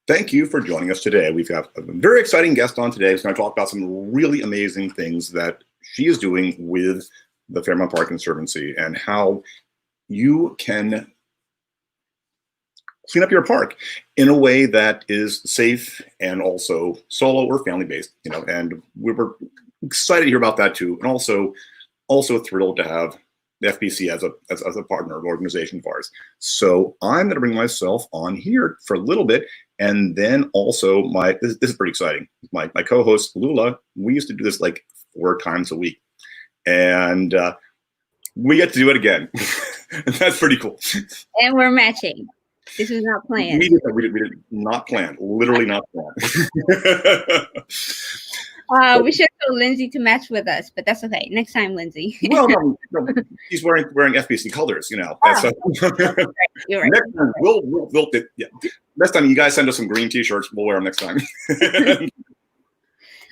Thank you for joining us today. We've got a very exciting guest on today who's going to talk about some really amazing things that she is doing with the Fairmount Park Conservancy and how you can clean up your park in a way that is safe and also solo or family-based, and we were excited to hear about that too. And also thrilled to have the FPC as a partner of organization of ours. So I'm going to bring myself on here for a little bit. And then also this is pretty exciting. My co-host Lula, we used to do this like 4 times a week. And we get to do it again. And that's pretty cool. And we're matching. This is not planned. We did not plan. Literally not planned. We should have Lindsey to match with us, but that's okay. Next time, Lindsey. Well, no, he's wearing FBC colors, That's You're right. Next time, we'll yeah. Next time, you guys send us some green T-shirts. We'll wear them next time.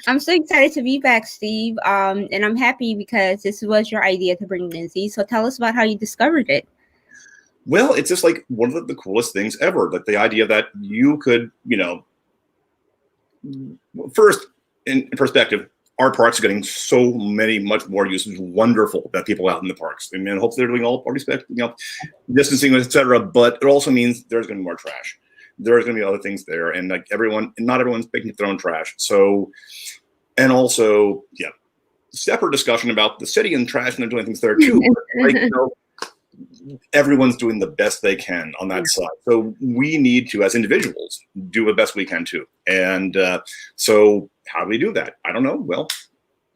I'm so excited to be back, Steve. And I'm happy because this was your idea to bring Lindsey. So tell us about how you discovered it. Well, it's just like one of the coolest things ever. Like the idea that you could, first, in perspective, our parks are getting so much more use. It's wonderful that people are out in the parks. I mean, hopefully they're doing all respect, distancing, etc. But it also means there's going to be more trash. There's going to be other things there, and not everyone's picking up their own trash. So, and also, separate discussion about the city and trash and they're doing things there too. Everyone's doing the best they can on that side. So we need to, as individuals, do the best we can too. And so how do we do that? I don't know. Well,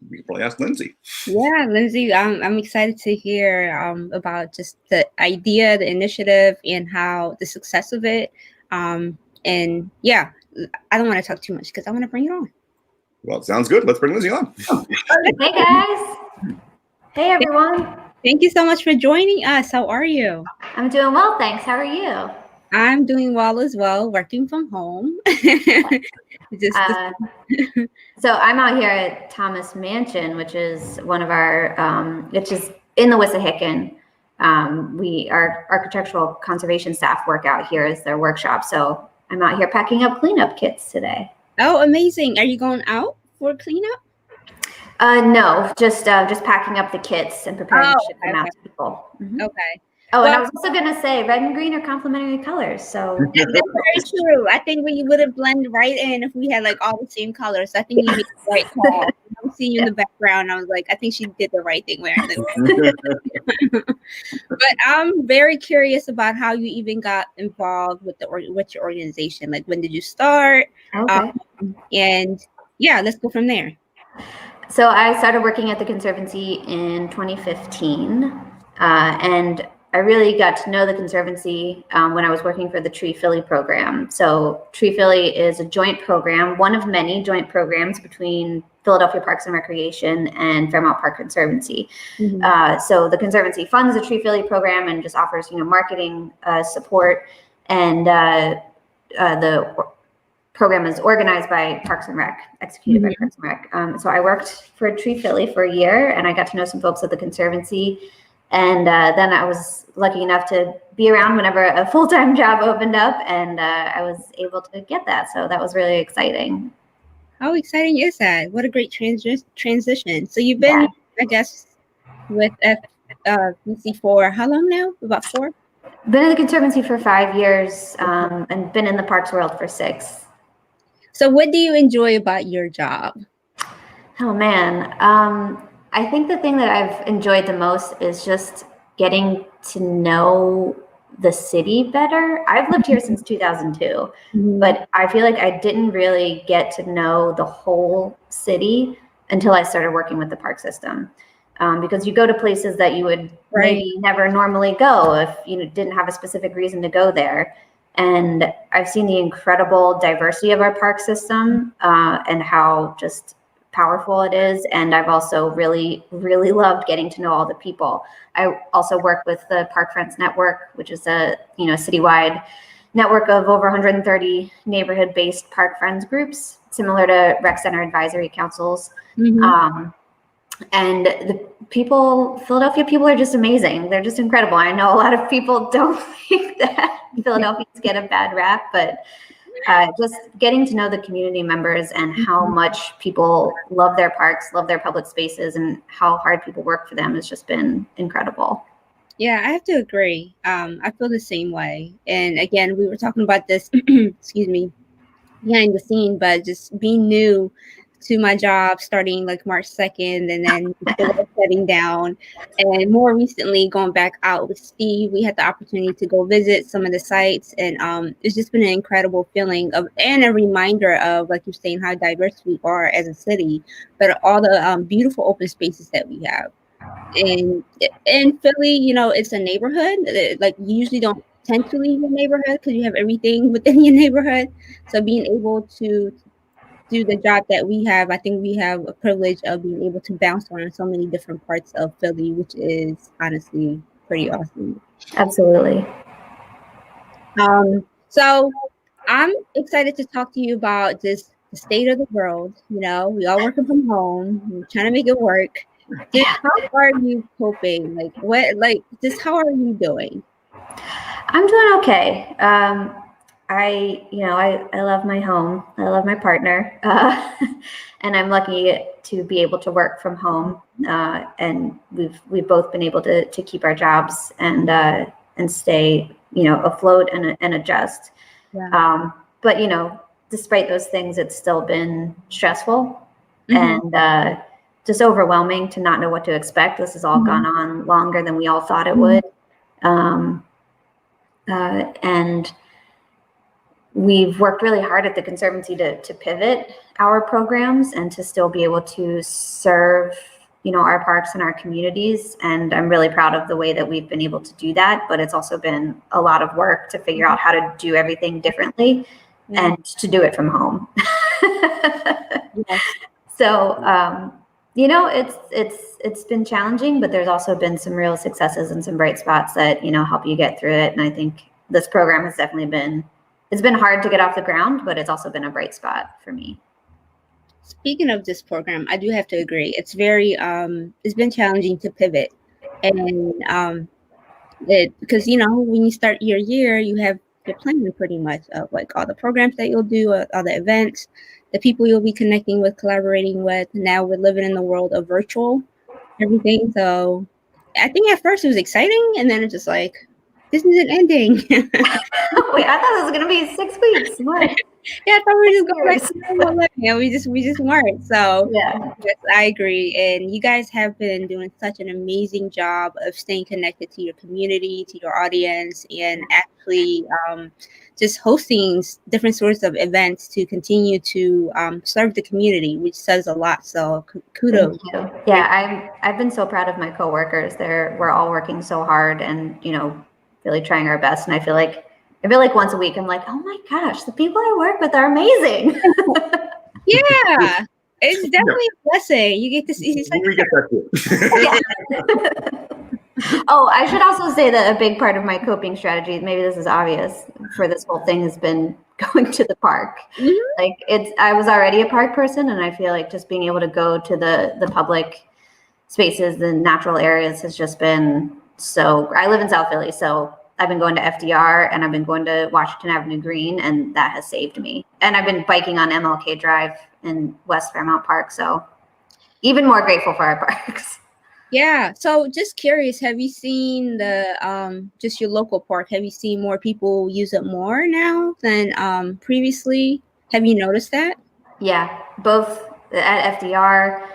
we can probably ask Lindsey. Yeah, Lindsey, I'm excited to hear about just the idea, the initiative, and how the success of it. And yeah, I don't want to talk too much because I want to bring it on. Well, sounds good. Let's bring Lindsey on. Hey, guys. Hey, everyone. Thank you so much for joining us. How are you? I'm doing well, thanks. How are you? I'm doing well as well, working from home. So I'm out here at Thomas Mansion, which is one of our, which is in the Wissahickon. Our architectural conservation staff work out here as their workshop. So I'm out here packing up cleanup kits today. Oh, amazing. Are you going out for cleanup? No, just packing up the kits and preparing to ship them out to people. Mm-hmm. Okay. Oh, and I was also going to say red and green are complementary colors. So that's very true. I think we would have blended right in if we had like all the same colors. I think you made the right call. I'm seeing you in the background. I was like, I think she did the right thing wearing them. But I'm very curious about how you even got involved with your organization. Like, when did you start? Okay. And yeah, let's go from there. So I started working at the Conservancy in 2015, and I really got to know the Conservancy when I was working for the Tree Philly program. So Tree Philly is a joint program, one of many joint programs between Philadelphia Parks and Recreation and Fairmount Park Conservancy. Mm-hmm. So the Conservancy funds the Tree Philly program and just offers, marketing support, and the program is organized by Parks and Rec, executed by Parks and Rec. So I worked for Tree Philly for a year, and I got to know some folks at the Conservancy. And then I was lucky enough to be around whenever a full-time job opened up, and I was able to get that. So that was really exciting. How exciting is that? What a great transition. So you've been, I guess, with FPC for how long now? About 4? Been in the Conservancy for 5 years, and been in the parks world for 6. So what do you enjoy about your job? Oh, man. I think the thing that I've enjoyed the most is just getting to know the city better. I've lived here since 2002, but I feel like I didn't really get to know the whole city until I started working with the park system. Because you go to places that you would maybe never normally go if you didn't have a specific reason to go there. And I've seen the incredible diversity of our park system and how just powerful it is. And I've also really, really loved getting to know all the people. I also work with the Park Friends Network, which is a citywide network of over 130 neighborhood-based park friends groups, similar to rec center advisory councils. And the Philadelphia people are just amazing. They're just incredible. I know a lot of people don't think that Philadelphians get a bad rap, but just getting to know the community members and how much people love their parks, love their public spaces, and how hard people work for them has just been incredible. Yeah, I have to agree. I feel the same way. And again, we were talking about this, excuse me, behind the scene, but just being new to my job starting like March 2nd and then before shutting down. And more recently going back out with Steve, we had the opportunity to go visit some of the sites, and it's just been an incredible feeling of and a reminder of, like you're saying, how diverse we are as a city, but all the beautiful open spaces that we have. And in Philly, you know, it's a neighborhood. Like you usually don't tend to leave your neighborhood because you have everything within your neighborhood. So being able to do the job that we have, I think we have a privilege of being able to bounce around so many different parts of Philly, which is honestly pretty awesome. Absolutely. So I'm excited to talk to you about just the state of the world. You know, we all working from home, we're trying to make it work. Just how are you coping? Just how are you doing? I'm doing okay. I love my home. I love my partner, and I'm lucky to be able to work from home. And we've both been able to keep our jobs and stay, afloat and adjust. Yeah. But despite those things, it's still been stressful and just overwhelming to not know what to expect. This has all gone on longer than we all thought it would. And we've worked really hard at the Conservancy to pivot our programs and to still be able to serve, our parks and our communities. And I'm really proud of the way that we've been able to do that. But it's also been a lot of work to figure out how to do everything differently and to do it from home. Yes. So, it's been challenging, but there's also been some real successes and some bright spots that, help you get through it. And I think this program has definitely it's been hard to get off the ground, but it's also been a bright spot for me. Speaking of this program, I do have to agree. It's very, it's been challenging to pivot. And because, when you start your year, you have your plan pretty much of like all the programs that you'll do, all the events, the people you'll be connecting with, collaborating with. Now we're living in the world of virtual everything. So I think at first it was exciting, and then it's just like, this isn't ending. Wait, I thought it was going to be 6 weeks. What? Yeah, I thought we were just going back to normal life. Yeah, we just weren't. So yeah, yes, I agree. And you guys have been doing such an amazing job of staying connected to your community, to your audience, and actually just hosting different sorts of events to continue to serve the community, which says a lot. So kudos. Thank you. Yeah, I've been so proud of my coworkers. We're all working so hard and really trying our best. And I feel like once a week I'm like, oh my gosh, the people I work with are amazing. Yeah, it's definitely a blessing. You get to see. We get that too. Oh, I should also say that a big part of my coping strategy, maybe this is obvious for this whole thing, has been going to the park. Like I was already a park person, and I feel like just being able to go to the public spaces, the natural areas, has just been so. I live in South Philly, so I've been going to FDR and I've been going to Washington Avenue Green, and that has saved me. And I've been biking on MLK Drive in West Fairmount Park, so even more grateful for our parks. Yeah. So just curious, have you seen the just your local park? Have you seen more people use it more now than previously? Have you noticed that? Yeah, both at FDR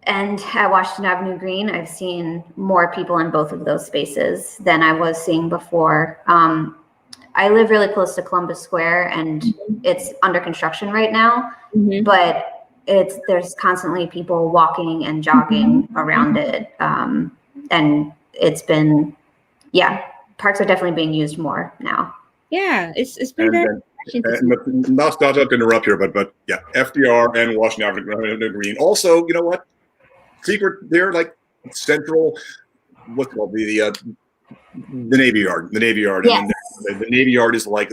and at Washington Avenue Green, I've seen more people in both of those spaces than I was seeing before. I live really close to Columbus Square, and it's under construction right now, but there's constantly people walking and jogging around it. And it's been, parks are definitely being used more now. Yeah, it's been very not to interrupt here, but yeah, FDR and Washington Avenue Green. Also, you know what? They're like central, what's called the Navy Yard. The Navy Yard. Yes. And the Navy Yard is like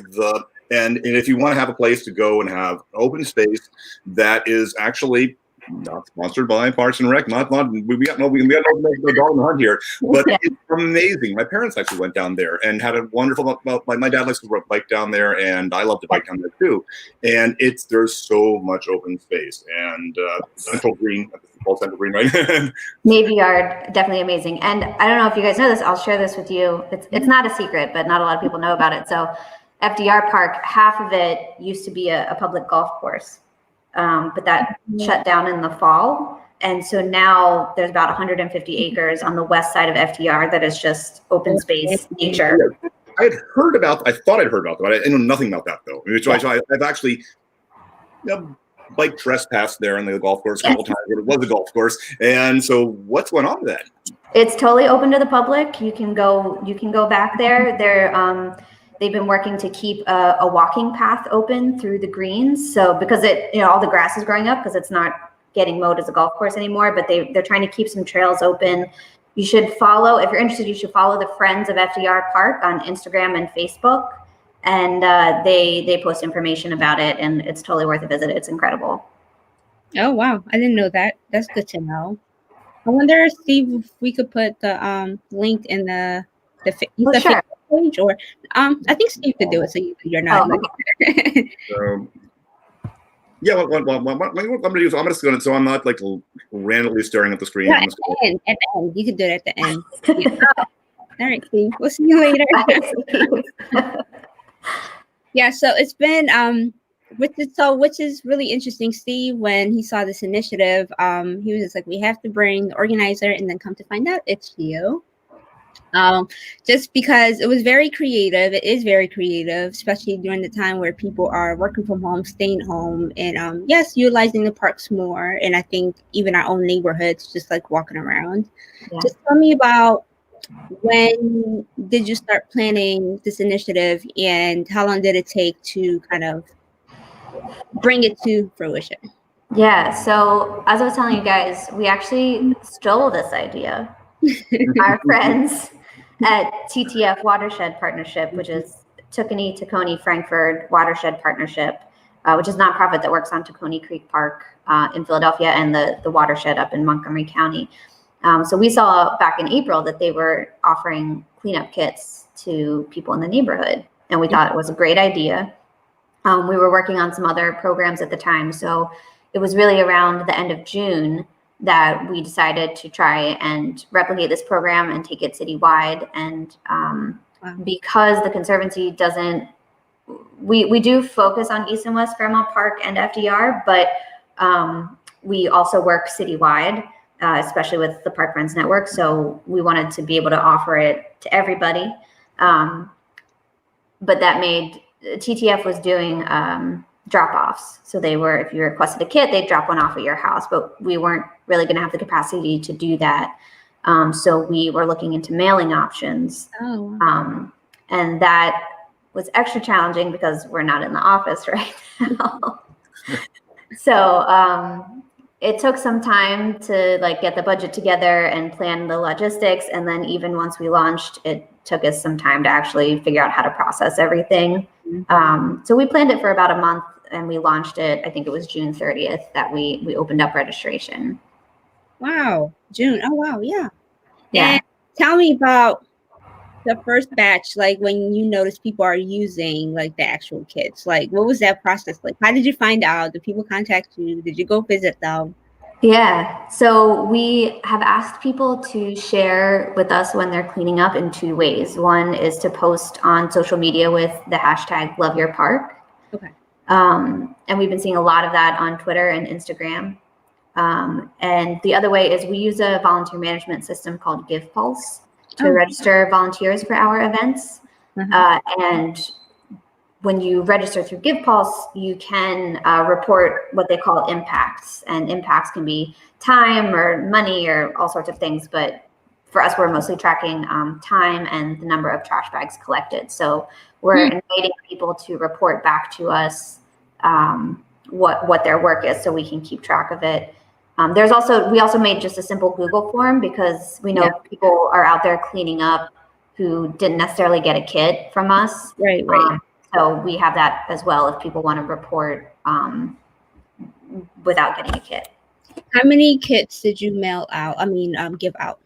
and if you want to have a place to go and have open space that is actually Not sponsored by Parks and Rec. Not we got no dog in the hunt here, but Yeah. it's amazing. My parents actually went down there and had a wonderful. My dad likes to bike down there, and I love to bike down there too. And there's so much open space and Central Green, called Central Green, right? Navy Yard, definitely amazing. And I don't know if you guys know this, I'll share this with you. It's not a secret, but not a lot of people know about it. So FDR Park, half of it used to be a public golf course, but that shut down in the fall. And so now there's about 150 acres on the west side of FDR that is just open space nature. I thought I'd heard about that, but I know nothing about that though. I've actually bike trespassed there on the golf course a couple times, but it was a golf course. And so what's going on with that? It's totally open to the public. You can go back there. They've been working to keep a walking path open through the greens. So because all the grass is growing up because it's not getting mowed as a golf course anymore, but they're trying to keep some trails open. You should follow, if you're interested, you should follow the Friends of FDR Park on Instagram and Facebook. And they post information about it, and it's totally worth a visit. It's incredible. Oh, wow. I didn't know that. That's good to know. I wonder, Steve, if we could put the link in the Sure. page, or I think Steve could do it, so you're not. Yeah, what I'm going to do is I'm just going to, so I'm not like randomly staring at the screen. Yeah, at the end. You could do it at the end. Yeah. All right, Steve. We'll see you later. Yeah, so it's been which is really interesting. Steve, when he saw this initiative, he was just like, we have to bring the organizer, and then come to find out it's you. Just because it was very creative. It is very creative, especially during the time where people are working from home, staying home, and yes, utilizing the parks more. And I think even our own neighborhoods, just like walking around. Yeah. Just tell me about, when did you start planning this initiative, and how long did it take to kind of bring it to fruition? Yeah, so as I was telling you guys, we actually stole this idea. Our friends at TTF Watershed Partnership, which is Tacony Frankfurt Watershed Partnership, which is a nonprofit that works on Tacony Creek Park in Philadelphia and the watershed up in Montgomery County. So we saw back in April that they were offering cleanup kits to people in the neighborhood, and we thought it was a great idea. We were working on some other programs at the time, so it was really around the end of June that we decided to try and replicate this program and take it citywide. And because the Conservancy doesn't, we do focus on East and West Fairmount Park and FDR, but we also work citywide, especially with the Park Friends Network. So we wanted to be able to offer it to everybody. But that made, TTF was doing drop-offs. So they were, if you requested a kit, they'd drop one off at your house, but we weren't really going to have the capacity to do that. So we were looking into mailing options. And that was extra challenging because we're not in the office right now. So it took some time to get the budget together and plan the logistics. And then even once we launched, it took us some time to actually figure out how to process everything. So we planned it for about a month, and we launched it, I think it was June 30th that we opened up registration. Wow, June. Oh, wow. Yeah. Yeah. And tell me about the first batch, when you notice people are using the actual kits. What was that process like? How did you find out? Did people contact you? Did you go visit them? Yeah, so we have asked people to share with us when they're cleaning up in two ways. One is to post on social media with the hashtag #LoveYourPark. Okay. And we've been seeing a lot of that on Twitter and Instagram. And the other way is we use a volunteer management system called GivePulse to register volunteers for our events. And when you register through GivePulse, you can report what they call impacts. And impacts can be time or money or all sorts of things. But for us, we're mostly tracking time and the number of trash bags collected. So we're inviting people to report back to us what their work is, so we can keep track of it. We also made just a simple Google form because we know people are out there cleaning up who didn't necessarily get a kit from us. Right. So we have that as well if people want to report without getting a kit. How many kits did you mail out? Give out.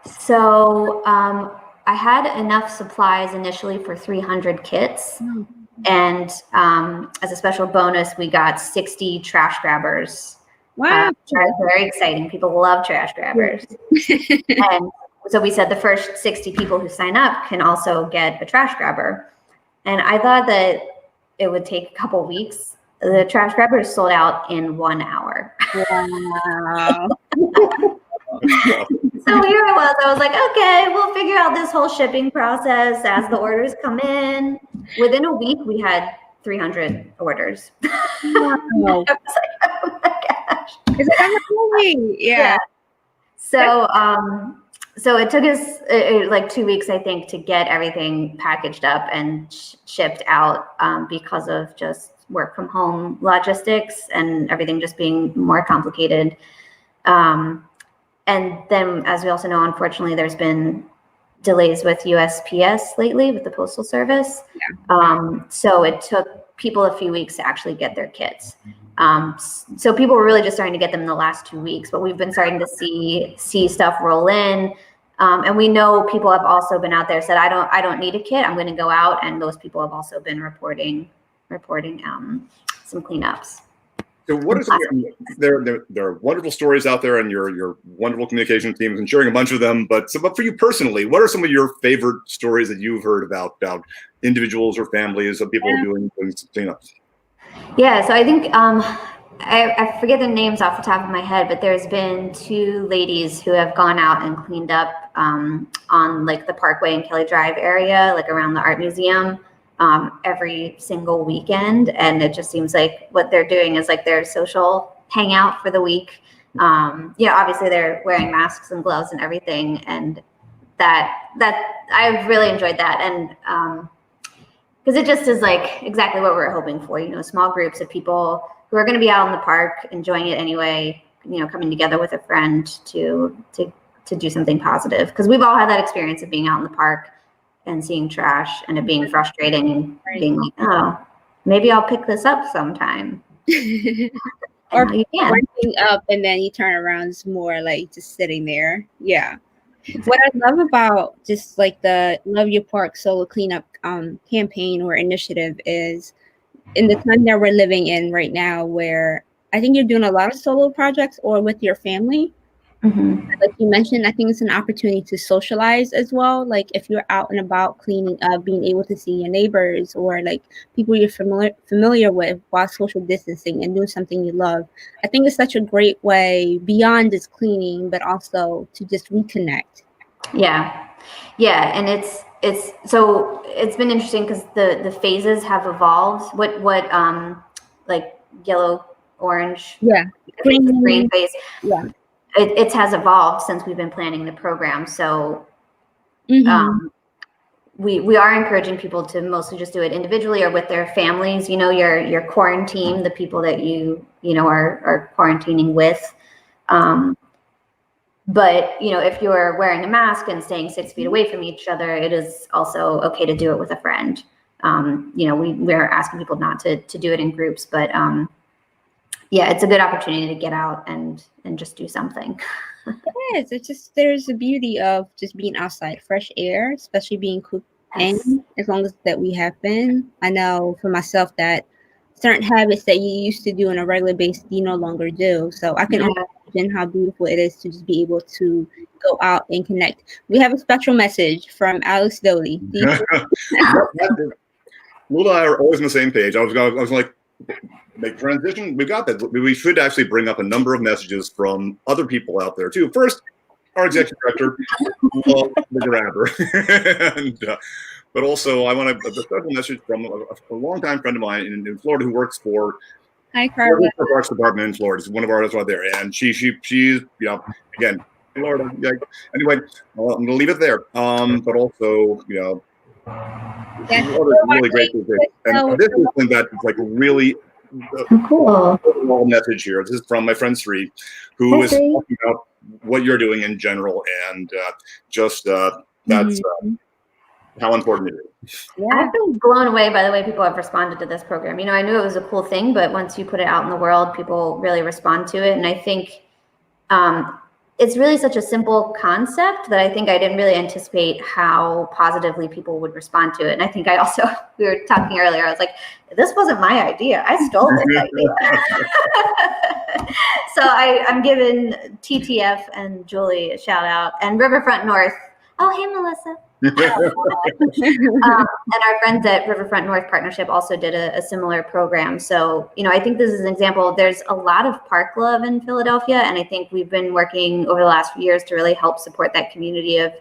So I had enough supplies initially for 300 kits. And as a special bonus, we got 60 trash grabbers. Wow. Very exciting. People love trash grabbers. And so we said the first 60 people who sign up can also get a trash grabber. And I thought that it would take a couple weeks. The trash grabbers sold out in 1 hour. Wow. So here I was like, okay, we'll figure out this whole shipping process as the orders come in. Within a week, we had 300 orders. Wow. I was like, oh my gosh. Is it yeah. So it took us like 2 weeks, I think, to get everything packaged up and shipped out because of just work from home logistics and everything just being more complicated. And then, as we also know, unfortunately, there's been delays with USPS lately with the Postal Service. Yeah. So it took people a few weeks to actually get their kits. So people were really just starting to get them in the last 2 weeks, but we've been starting to see stuff roll in. And we know people have also been out there said, I don't need a kit. I'm going to go out. And those people have also been reporting some cleanups. So what is there are wonderful stories out there, and your wonderful communication teams and sharing a bunch of them. But for you personally, what are some of your favorite stories that you've heard about individuals or families of people doing cleanups? Yeah, so I think I forget the names off the top of my head, but there's been 2 ladies who have gone out and cleaned up on like the Parkway and Kelly Drive area, like around the art museum. Every single weekend, and it just seems like what they're doing is like their social hangout for the week. Obviously they're wearing masks and gloves and everything, and that I've really enjoyed that, and because it just is like exactly what we're hoping for. Small groups of people who are going to be out in the park enjoying it anyway. Coming together with a friend to do something positive, because we've all had that experience of being out in the park and seeing trash and it being frustrating and being like, oh, maybe I'll pick this up sometime. Or running up and then you turn around, it's more like just sitting there. Yeah. What I love about just like the Love Your Park solo cleanup campaign or initiative is in the time that we're living in right now, where I think you're doing a lot of solo projects or with your family. Mm-hmm. Like you mentioned, I think it's an opportunity to socialize as well. Like if you're out and about cleaning up, being able to see your neighbors or like people you're familiar with while social distancing and doing something you love. I think it's such a great way beyond just cleaning, but also to just reconnect. Yeah. And it's been interesting because the phases have evolved. What like yellow, orange, green phase. Yeah. It has evolved since we've been planning the program. So we are encouraging people to mostly just do it individually or with their families, your quarantine, the people that you are quarantining with. But, if you're wearing a mask and staying 6 feet away from each other, it is also okay to do it with a friend. We're asking people not to do it in groups, but it's a good opportunity to get out and just do something. Yes, it's just there's a beauty of just being outside, fresh air, especially being cooped in, as long as that we have been. I know for myself that certain habits that you used to do on a regular basis, you no longer do. So I can imagine how beautiful it is to just be able to go out and connect. We have a special message from Alex Doty. Lula and I are always on the same page. I was like, make transition. We got that. We should actually bring up a number of messages from other people out there too. First, our executive director, the grabber, but also I want a special message from a longtime friend of mine in Florida who works for the Parks Department in Florida. She's one of ours right there, and she's again Florida. Yeah. Anyway, I'm going to leave it there. But also really great to see. And this is something that is like really cool overall message here. This is from my friend Sri, who is talking about what you're doing in general, and that's how important it is. Yeah. I've been blown away by the way people have responded to this program. You know, I knew it was a cool thing, but once you put it out in the world, people really respond to it. And I think it's really such a simple concept that I think I didn't really anticipate how positively people would respond to it. And I think I also, we were talking earlier, I was like, this wasn't my idea. I stole this idea. So I'm giving TTF and Julie a shout out, and Riverfront North. Oh, hey, Melissa. And our friends at Riverfront North Partnership also did a similar program. So, you know, I think this is an example. There's a lot of park love in Philadelphia, and I think we've been working over the last few years to really help support that community of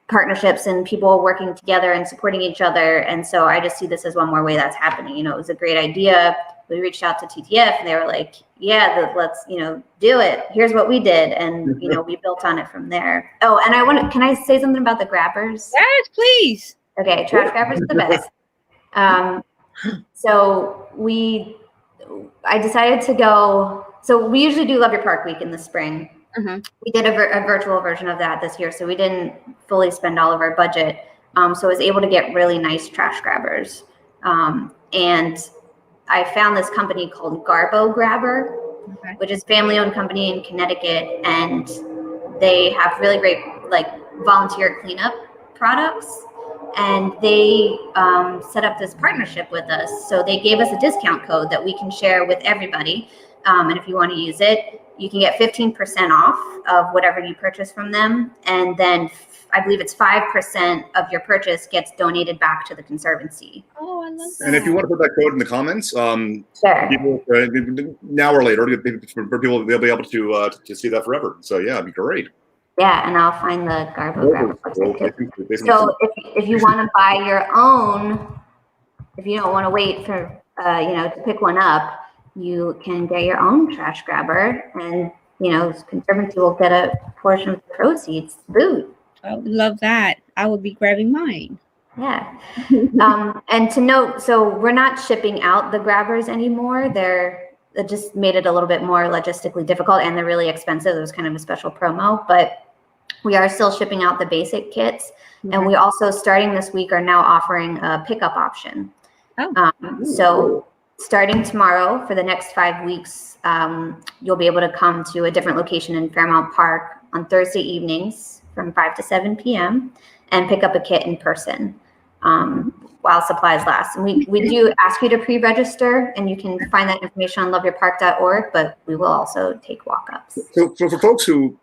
partnerships and people working together and supporting each other. And so I just see this as one more way that's happening. You know, it was a great idea. We reached out to TTF and they were like, yeah, let's, you know, do it. Here's what we did. And, you know, we built on it from there. Oh, and can I say something about the grabbers? Yes, please. Okay. Trash grabbers are the best. So I decided to go, so we usually do Love Your Park Week in the spring. We did a virtual version of that this year. So we didn't fully spend all of our budget. So I was able to get really nice trash grabbers. And I found this company called Garbo Grabber, which is a family-owned company in Connecticut, and they have really great like volunteer cleanup products. And they set up this partnership with us. So they gave us a discount code that we can share with everybody. And if you want to use it, you can get 15% off of whatever you purchase from them. And then I believe it's 5% of your purchase gets donated back to the Conservancy. Oh, I love that. And if you want to put that code in the comments, Sure. people, now or later, for people, they'll be able to see that forever. So yeah, it'd be great. Yeah, and I'll find the Garbo Grabber website. So if you want to buy your own, if you don't want to wait for to pick one up, you can get your own trash grabber, and Conservancy will get a portion of the proceeds. Food. I would love that. I would be grabbing mine. Yeah. And to note, so we're not shipping out the grabbers anymore. It just made it a little bit more logistically difficult, and they're really expensive. It was kind of a special promo, but we are still shipping out the basic kits. Mm-hmm. And we also, starting this week, are now offering a pickup option. Oh. So starting tomorrow for the next 5 weeks, you'll be able to come to a different location in Fairmount Park on Thursday evenings from 5 to 7 p.m. and pick up a kit in person while supplies last. And we do ask you to pre-register, and you can find that information on loveyourpark.org, but we will also take walk-ups. So for folks who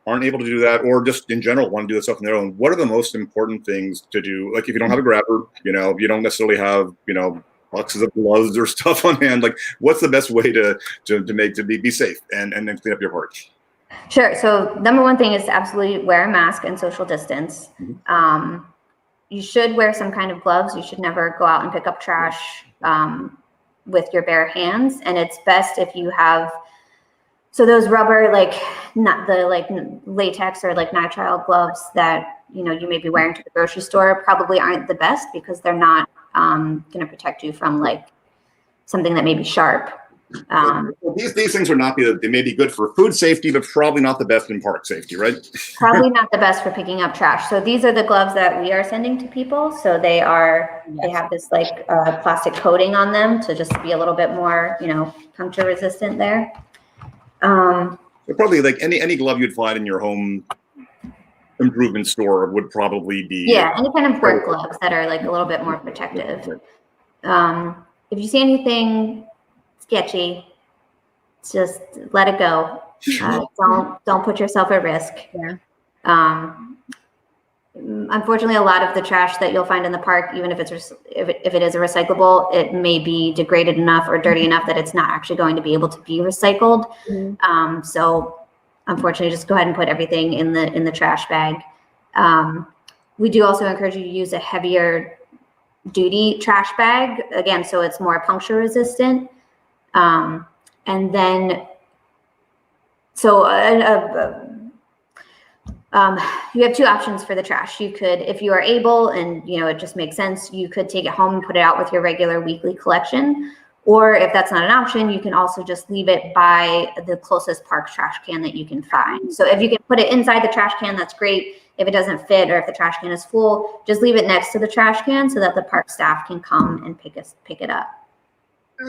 aren't able to do that, or just in general want to do this stuff on their own, what are the most important things to do? Like if you don't have a grabber, you don't necessarily have, boxes of gloves or stuff on hand, like what's the best way to be safe and then clean up your park? Sure. So number one thing is to absolutely wear a mask and social distance. Mm-hmm. You should wear some kind of gloves. You should never go out and pick up trash with your bare hands. And it's best if you have, so those rubber, not the latex or nitrile gloves that, you may be wearing to the grocery store probably aren't the best, because they're not going to protect you from something that may be sharp. These things they may be good for food safety, but probably not the best in park safety, right? Probably not the best for picking up trash. So these are the gloves that we are sending to people. So they have this plastic coating on them to just be a little bit more, puncture resistant there. Probably any glove you'd find in your home improvement store would probably be any kind of work gloves that are a little bit more protective. If you see anything sketchy, just let it go. Don't put yourself at risk. Yeah. Unfortunately, a lot of the trash that you'll find in the park, even if it is a recyclable, it may be degraded enough or dirty enough that it's not actually going to be able to be recycled. Mm-hmm. So unfortunately, just go ahead and put everything in the trash bag. We do also encourage you to use a heavier duty trash bag, again, so it's more puncture resistant. And then, you have two options for the trash. You could, if you are able and, it just makes sense, you could take it home and put it out with your regular weekly collection. Or if that's not an option, you can also just leave it by the closest park trash can that you can find. So if you can put it inside the trash can, that's great. if it doesn't fit or if the trash can is full, just leave it next to the trash can so that the park staff can come and pick it up.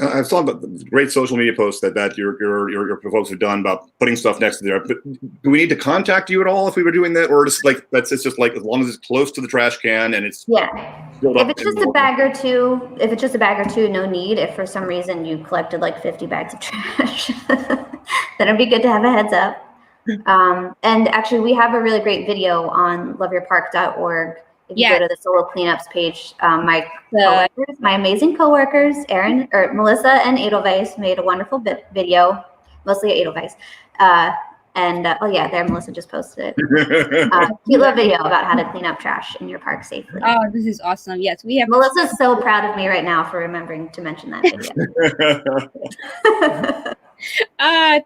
I saw the great social media posts that your folks have done about putting stuff next to there. But do we need to contact you at all if we were doing that, or just like it's just like as long as it's close to the trash can and it's If it's just a bag or two, no need. If for some reason you collected like 50 bags of trash, then it'd be good to have a heads up. And actually, we have a really great video on loveyourpark.org. If you go to the solo cleanups page, my amazing coworkers, Melissa and Edelweiss, made a wonderful video, mostly Edelweiss. Melissa just posted it. Cute little video about how to clean up trash in your park safely. Oh, this is awesome. Yes, we have. Melissa's so proud of me right now for remembering to mention that video.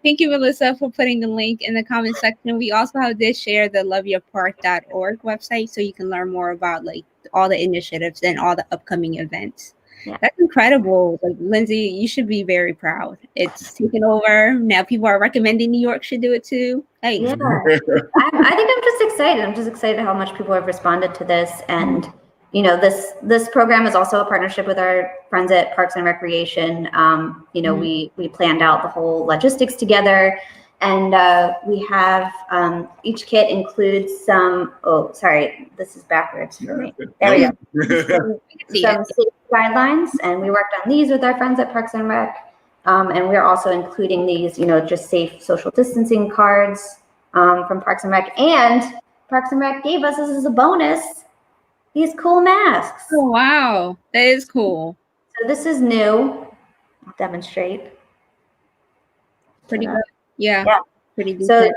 Thank you, Melissa, for putting the link in the comment section. We also did share the loveyourpark.org website, so you can learn more about like all the initiatives and all the upcoming events. Yeah. That's incredible. Like, Lindsey, you should be very proud. It's taken over. Now people are recommending New York should do it too. Hey. Yeah. I think I'm just excited. I'm just excited how much people have responded to this. And, you know, this program is also a partnership with our friends at Parks and Recreation. We planned out the whole logistics together. And we have each kit includes some, this is backwards for me. There we go. Some safety guidelines, and we worked on these with our friends at Parks and Rec. And we're also including these, just safe social distancing cards from Parks and Rec. And Parks and Rec gave us, this as a bonus, these cool masks. Oh, wow. That is cool. So this is new. I'll demonstrate. Pretty good. Yeah. Pretty good. So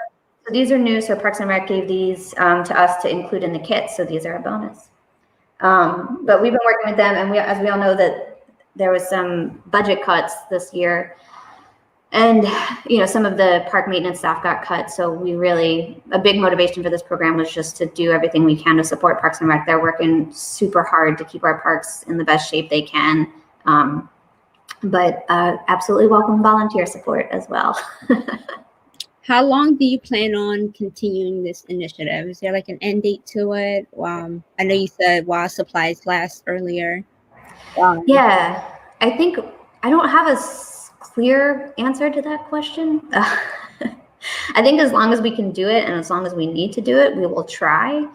these are new. So Parks and Rec gave these to us to include in the kit. So these are a bonus. But we've been working with them, and as we all know, that there was some budget cuts this year, and some of the park maintenance staff got cut. So a big motivation for this program was just to do everything we can to support Parks and Rec. They're working super hard to keep our parks in the best shape they can. But absolutely welcome volunteer support as well. How long do you plan on continuing this initiative? Is there like an end date to it? I know you said while supplies last earlier. Yeah, I think I don't have a clear answer to that question. I think as long as we can do it and as long as we need to do it, we will try.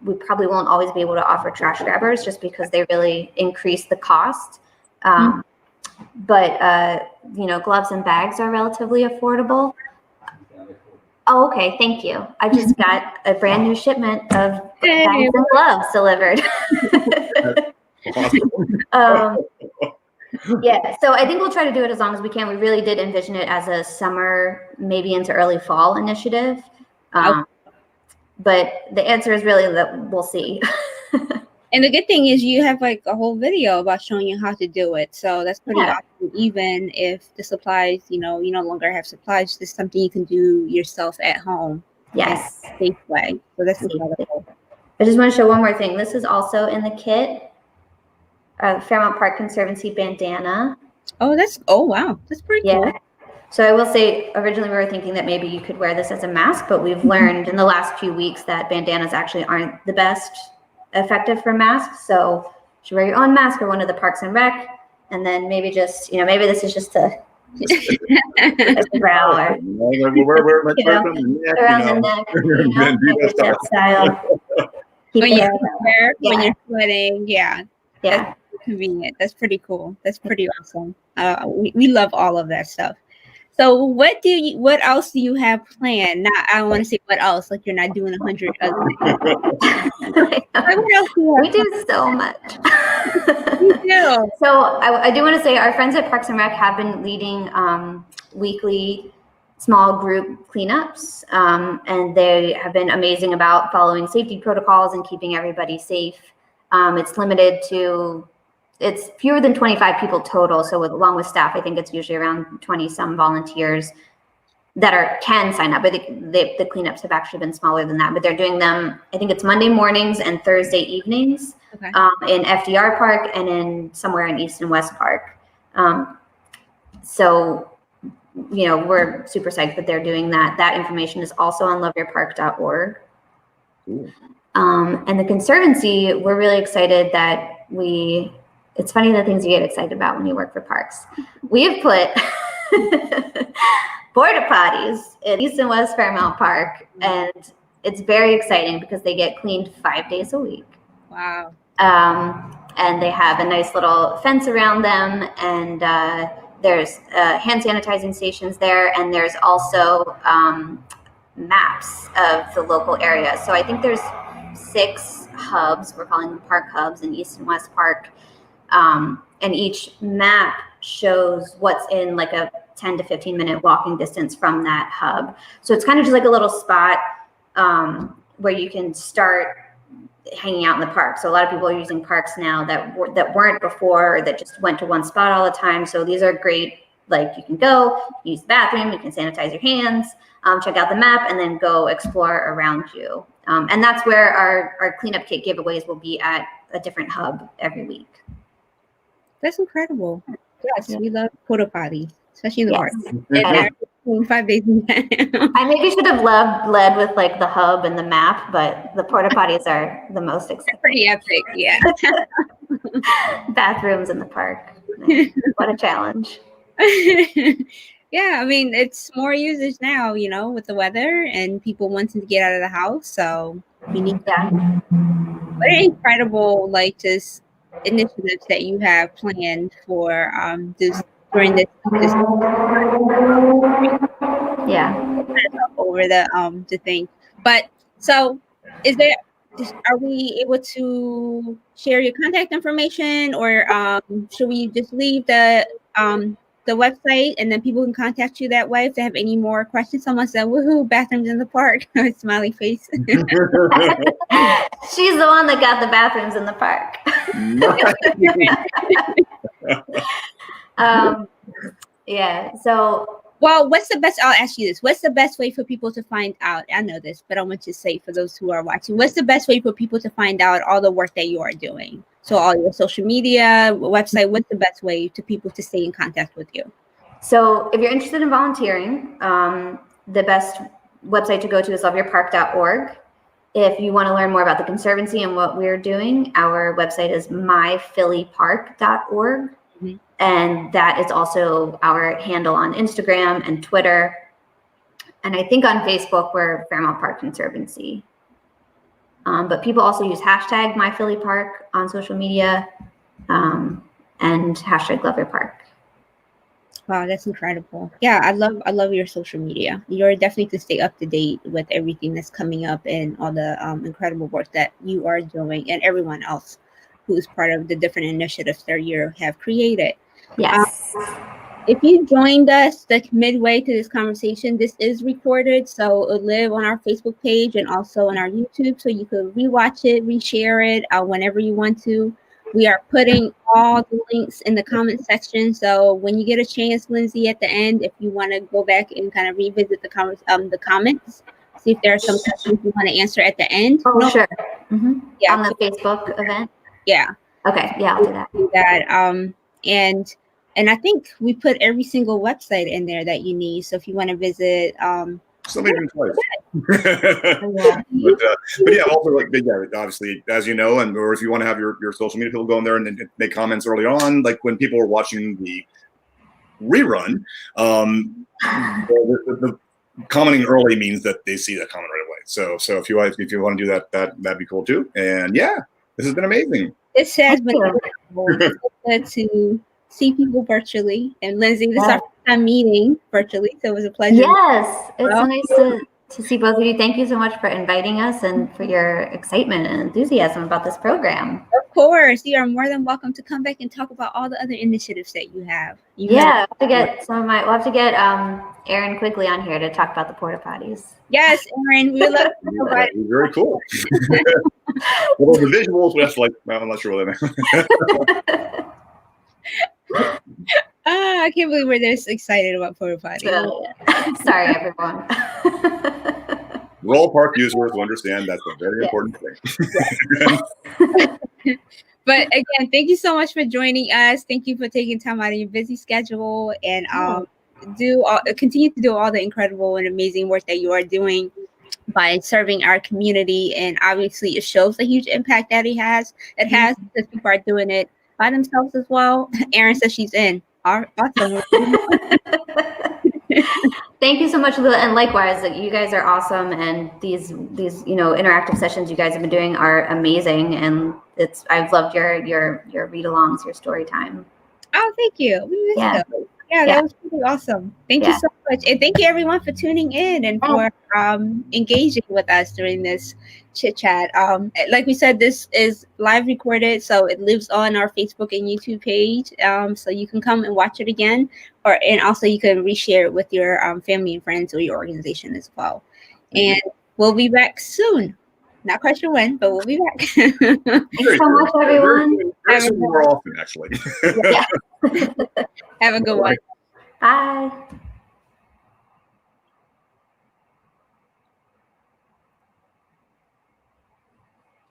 We probably won't always be able to offer trash grabbers just because they really increase the cost. But gloves and bags are relatively affordable. Oh, okay. Thank you. I just got a brand new shipment of bags and gloves delivered. Yeah. So I think we'll try to do it as long as we can. We really did envision it as a summer, maybe into early fall initiative. But the answer is really that we'll see. And the good thing is you have like a whole video about showing you how to do it. So that's pretty awesome. Even if the supplies, you no longer have supplies, this is something you can do yourself at home. Yes. In a safe way. So that's incredible. I just want to show one more thing. This is also in the kit. Fairmount Park Conservancy bandana. Oh, wow. That's pretty cool. So I will say, originally we were thinking that maybe you could wear this as a mask, but we've learned in the last few weeks that bandanas actually aren't the best effective for masks. So you should wear your own mask or one of the Parks and Rec, and then maybe just, maybe this is just a brow or around the neck, style. When you're sweating, that's convenient. That's pretty cool. That's pretty awesome. We love all of that stuff. So what else do you have planned? I don't want to say what else, like you're not doing 100 other things. What else do you have? We do so much. We do. So I do want to say our friends at Parks and Rec have been leading weekly small group cleanups, and they have been amazing about following safety protocols and keeping everybody safe. It's limited to, it's fewer than 25 people total. So along with staff, I think it's usually around 20 some volunteers that can sign up, but the cleanups have actually been smaller than that, but they're doing them, I think it's Monday mornings and Thursday evenings in FDR Park and in somewhere in East and West Park. So, we're super psyched that they're doing that. That information is also on loveyourpark.org. Cool. And the Conservancy, we're really excited that it's funny the things you get excited about when you work for parks. We have put porta potties in East and West Fairmount Park, and it's very exciting because they get cleaned 5 days a week. Wow. And they have a nice little fence around them, and there's hand sanitizing stations there, and there's also maps of the local area. So I think there's 6 hubs, we're calling them park hubs in East and West Park, and each map shows what's in like a 10 to 15 minute walking distance from that hub. So it's kind of just like a little spot where you can start hanging out in the park. So a lot of people are using parks now that weren't before, or that just went to one spot all the time. So these are great. Like, you can go use the bathroom, you can sanitize your hands, check out the map, and then go explore around you. And that's where our cleanup kit giveaways will be at a different hub every week. That's incredible. Yes, we love porta potties, especially in the park. Yeah. And 5 days in that. I maybe should have led with like the hub and the map, but the porta potties are the most exciting. Pretty epic, yeah. Bathrooms in the park. Man, what a challenge. Yeah, I mean, it's more usage now, with the weather and people wanting to get out of the house. So we need that. What an incredible, just initiatives that you have planned for during this over the thing. But so are we able to share your contact information, or should we just leave the website and then people can contact you that way if they have any more questions? Someone said, "Woohoo, bathrooms in the park." Smiley face. She's the one that got the bathrooms in the park. Yeah. So. Well, I'll ask you this. What's the best way for people to find out? I know this, but I want to say for those who are watching, what's the best way for people to find out all the work that you are doing? So all your social media, website, what's the best way to people to stay in contact with you? So if you're interested in volunteering, the best website to go to is loveyourpark.org. If you want to learn more about the Conservancy and what we're doing, our website is myphillypark.org. Mm-hmm. And that is also our handle on Instagram and Twitter. And I think on Facebook, we're Fairmount Park Conservancy. But people also use hashtag MyPhillyPark on social media and hashtag LoveYourPark. Wow, that's incredible. Yeah, I love your social media. You're definitely to stay up to date with everything that's coming up and all the incredible work that you are doing and everyone else who's part of the different initiatives that you have created. Yes. If you joined us midway to this conversation, this is recorded, so it'll live on our Facebook page and also on our YouTube, so you could rewatch it, reshare it whenever you want to. We are putting all the links in the comment section, so when you get a chance, Lindsey, at the end, if you want to go back and kind of revisit the comments, see if there are some questions you want to answer at the end. Oh, sure. Mm-hmm. Yeah, on the Facebook event. Yeah. Okay. Yeah, I'll do that. And I think we put every single website in there that you need. So if you want to visit, somebody even twice. But yeah, also obviously, as you know, or if you want to have your social media people go in there and make comments early on, like when people are watching the rerun, the commenting early means that they see that comment right away. So if you want to do that, that'd be cool too. And yeah, this has been amazing. This has been incredible to see people virtually. And Lindsey, this is our first time meeting virtually, so it was a pleasure. Yes, it's nice to see both of you. Thank you so much for inviting us and for your excitement and enthusiasm about this program. Of course, you are more than welcome to come back and talk about all the other initiatives that you have. We'll have to get Erin Quigley on here to talk about the porta potties. Yes, Erin, we would love to know about it. Very cool. Well, the visuals, I'm not sure what that I can't believe we're this excited about porta potties. Sorry, everyone. We're all park users who understand that's a very important thing. But again, thank you so much for joining us. Thank you for taking time out of your busy schedule and continue to do all the incredible and amazing work that you are doing. by serving our community, and obviously it shows the huge impact that it has because people are doing it by themselves as well. Erin says she's in. Awesome. Thank you so much, Lila, and likewise, like, you guys are awesome, and these interactive sessions you guys have been doing are amazing, and I've loved your read-alongs, your story time. Oh, thank you. We missed those. Yeah, that was pretty awesome. Thank you so much. And thank you everyone for tuning in and for engaging with us during this chit chat. Like we said, this is live recorded, so it lives on our Facebook and YouTube page. So you can come and watch it again, and also you can reshare it with your family and friends or your organization as well. And we'll be back soon. Not quite sure when, but we'll be back. Thanks so much, everyone. Very soon, more often, actually. Have a good one. Bye.